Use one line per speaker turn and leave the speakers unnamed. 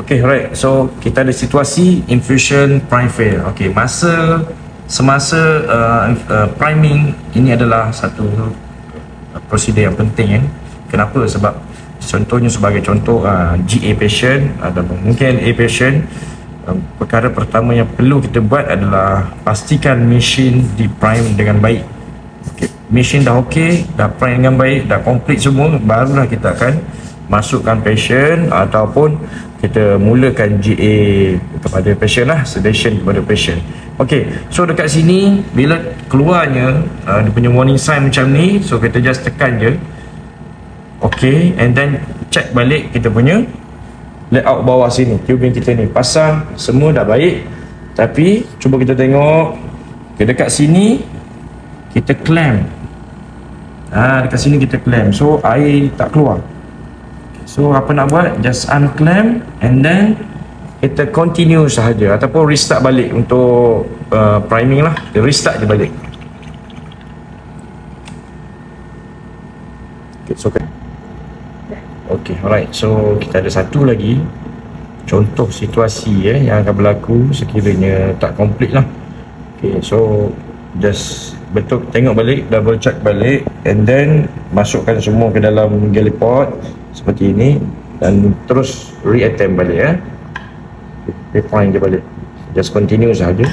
Okay, alright. So kita ada situasi infusion prime fail. Okay, semasa priming ini adalah satu prosedur yang penting. Kenapa? Sebab contohnya sebagai contoh GA patient atau mungkin A patient, perkara pertama yang perlu kita buat adalah pastikan mesin di prime dengan baik. Okay. Mesin dah okey, dah prime dengan baik, dah complete semua, barulah kita akan masukkan patient ataupun kita mulakan GA kepada patient lah, sedation kepada patient. Okay, so dekat sini bila keluarnya dia punya warning sign macam ni, so kita just tekan je. Okay, and then check balik kita punya layout bawah sini, tubing kita ni pasang, semua dah baik. Tapi cuba kita tengok, okay, dekat sini kita clamp. Dekat sini kita clamp, so air tak keluar. So apa nak buat, just unclamp and then kita continue sahaja ataupun restart balik untuk priming lah. Kita restart je balik. Okay, so okay, alright. So kita ada satu lagi contoh situasi yang akan berlaku sekiranya tak complete lah. Okay, so just betul tengok balik, double check balik and then masukkan semua ke dalam galley pot seperti ini dan terus re-attempt balik refine je balik, just continue sahaja.